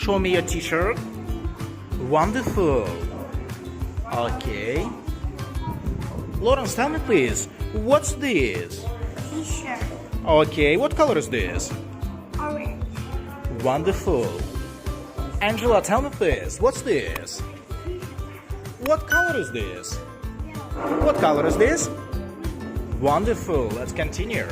show me your t-shirt? Wonderful. Okay. Lawrence, tell me please, what's this? T-shirt. Okay, what color is this? Orange. Wonderful. Angela, tell me please, what's this? What color is this? What color is this? Wonderful. Let's continue.